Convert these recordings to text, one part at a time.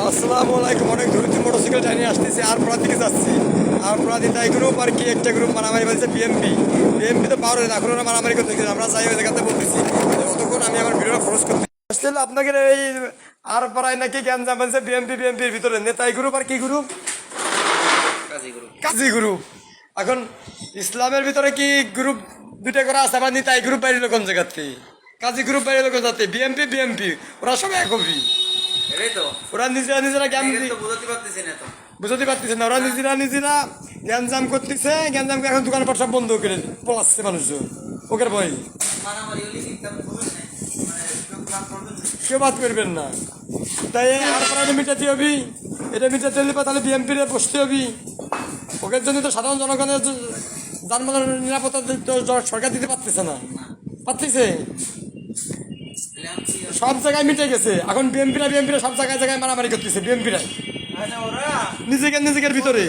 আসসালামু আলাইকুম। অনেক দূরত্ব মোটরসাইকেল টানিয়ে আসতেছি, আর পড়ার দিকে যাচ্ছি। আর পড়া দিন তাই গ্রুপ আর কি একটা গ্রুপ মারামারি বলছে বিএমপি তো পাওয়ার এখন ওরা মারামারি করতে গেছে। আমরা চাই ওই জায়গাতে বলতেছি অতক্ষণ আমি আমার ভিডিওটা খরচ করতে আসছিল আপনাকে। এই আর পাড়ায় নাকি গ্যাঞ্জাম বলছে বিএমপির ভিতরে নেতাই গ্রুপ আর কি গ্রুপ, কাজী গ্রুপ। এখন ইসলামের ভিতরে কি গ্রুপ দুইটা করে আছে, আবার নিতাই গ্রুপ বাইরে কোন জায়গাতে, কাজী গ্রুপ বাইরে কোন জায়গাতে, বিএমপি ওরা সব একই। ওরা নিজেরা জ্ঞান বুঝতে পারতেছে না, ওরা নিজেরা গ্যাঞ্জাম করতেছে। গ্যাঞ্জামকে এখন দোকানপাট সব বন্ধ করে পলাচ্ছে মানুষজন ওকের ভয়। কেউ বাদ করবেন না, তাই আর পরে মিটাতে হবি। এটা মিটাতে হলে তাহলে বিএমপির বসতে হবি। ওকের জন্য তো সাধারণ জনগণের যানবাহনের নিরাপত্তা তো সরকার দিতে পারতেছে না, পারতেছে। সব জায়গায় মিটে গেছে এখন। বিএমপিরা সব জায়গায় মারামারি করতেছে। বিএমপিরাই নিজেদের ভিতরে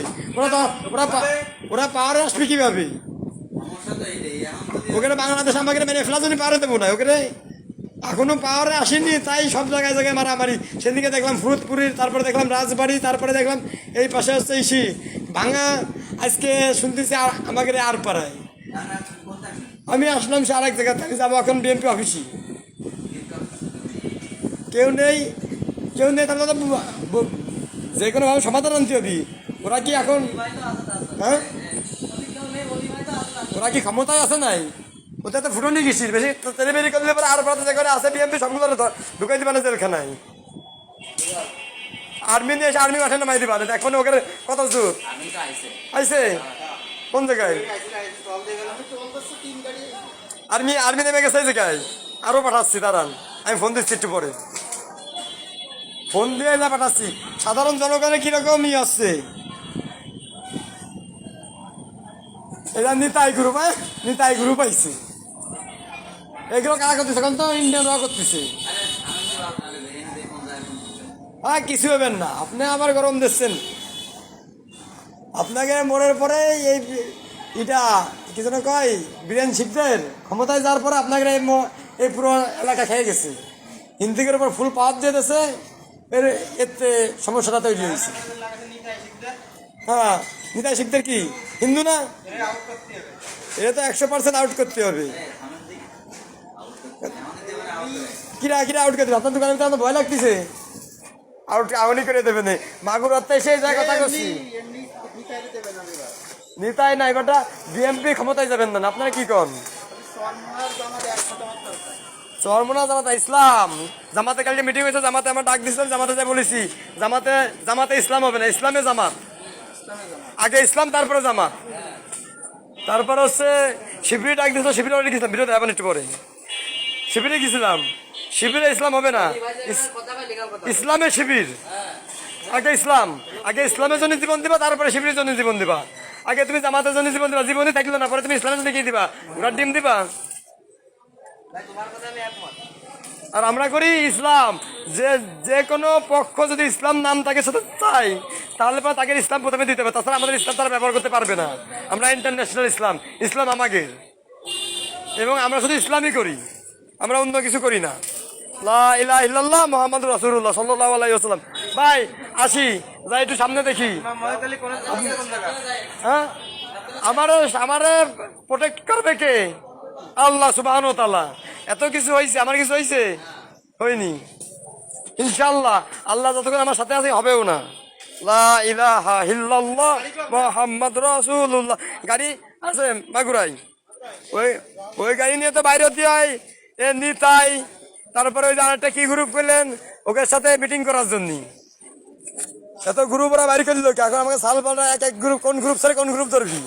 ওরা পাওয়ারে আসবে কিভাবে? ওখানে বাংলাদেশ আমাকে মেরে ফেলার জন্য পাওয়ারে দেবো না। ওখানে এখনো পাওয়ারে আসেনি, তাই সব জায়গায় মারামারি। সেদিকে দেখলাম ফুরুতপুরীর, তারপরে দেখলাম রাজবাড়ি, তারপরে দেখলাম এই পাশে হচ্ছে ইসি ভাঙা। আজকে শুনতেছি আমাকে আর পাড়ায়। আমি আসলাম সে আরেক জায়গা থেকে যাবো এখন বিএমপি অফিসে। কেউ নেই তাহলে তো যে কোনোভাবে সমাধান আনতে হবে। ওরা কি এখন হ্যাঁ ওরা কি ক্ষমতায় আছে নাই? ওদের তো ফুটনি গেছিস বেশি তেলেবেরি করলে পরে আর পড়াতে করে আছে বিএমপি সবগুলো ঢুকাই দিবা না জেলখানায়। আর্মি নিয়ে এসে আর্মি মাঠে নামাই দিবা। এখন ওকে কত জোর আইসে কোন জায়গায় আর্মি নেমে গেছে এই জায়গায়। আরো পাঠাচ্ছি দাঁড়ান, আমি ফোন দিচ্ছি একটু পরে। ফোন দিয়ে না পাঠাচ্ছি। সাধারণ জনগণের কিরকম আসছে এটা নিতাই গ্রুপ আইছে। এগুলো কারা করতেছে এখন? তো ইন্ডিয়ানরা করতেছে। হ্যাঁ, কিছু হবেন না, আপনি আবার গরম দিচ্ছেন। আপনাকে মনের পরে এটা কি যেন কয় বীরেন শিবদের ক্ষমতায় যাওয়ার পরে আপনাকে এই পুরো এলাকা খেয়ে গেছে। হিন্দিকের উপর ফুল পাওয়ার দিয়ে দিয়েছে। এতে সমস্যাটা তৈরি হয়েছে। হ্যাঁ, নিতাই শিখদের কি হিন্দু না? এটা তো 100% আউট করতে হবে। কিরা আউট করে দেবে? আপনার দোকানে তো আমার ভয় লাগতেছে। আউটই করে দেবে না। মাগুর হত্যায় সেই জায়গায় কথা করছি। নিতাই না, এবারটা বিএমপি ক্ষমতায় যাবেন না। আপনারা কি কন? চরমোনা জামাতে ইসলাম, জামাতে কালকে মিটিং হয়েছে। জামাতে আমার ডাক দিয়েছিলাম, জামাতে যাই বলেছি জামাতে ইসলাম হবে না, ইসলামে জামাত। আগে ইসলাম তারপরে জামাত। তারপরে হচ্ছে শিবিরে ডাক দিয়েছিল, শিবিরে গেছিলাম, ভিডিও দেখাবেন একটু পরে। শিবিরে গেছিলাম, শিবিরে ইসলাম হবে না, ইসলামে শিবির। আগে ইসলামের জন্য জীবন দিবা, তারপরে শিবিরের জন্য জীবন দিবা। আগে তুমি জামাতের জন্য জীবন দিবা, জীবনই থাকলো না, পরে তুমি ইসলামের জন্য কি দিবা? ওরা ডিম দিবা। আর আমরা করি ইসলাম। যে কোনো পক্ষ যদি ইসলাম নাম তাকে সাথে চাই, তাহলে পরে তাকে ইসলাম প্রথমে দিতে হবে। তাছাড়া আমাদের ইসলাম তারা ব্যবহার করতে পারবে না। আমরা ইন্টারন্যাশনাল ইসলাম আমাদের, এবং আমরা শুধু ইসলামই করি, আমরা অন্য কিছু করি না। লা ইলাহা ইল্লাল্লাহ মুহাম্মাদুর রাসূলুল্লাহ সাল্লাল্লাহু আলাইহি ওয়াসাল্লাম। ভাই আসি, যাই একটু সামনে দেখি। হ্যাঁ, আমারে প্রোটেক্ট করবে কে? আল্লাহ সুবহানাহু ওয়া তাআলা। এত কিছু হয়েছে, আমার কিছু হয়েছে? হয়নি ইনশাআল্লাহ। আল্লাহ যতক্ষণ আমার সাথে আছে হবেও না। লা ইলাহা ইল্লাল্লাহ মুহাম্মাদুর রাসূলুল্লাহ। গাড়ি আছে মাগুরাই, ওই গাড়ি নিয়ে তো বাইরে হতে হয়। এ নিতাই, তারপরে ওই যে আরেকটা কি গ্রুপ করলেন ওকে সাথে মিটিং করার জন্য। এত গ্রুপ ওরা বাইরে করে দিল। এখন আমাকে সাল পাল্টা এক গ্রুপ, কোন গ্রুপ ছেড়ে কোন গ্রুপ ধরবি?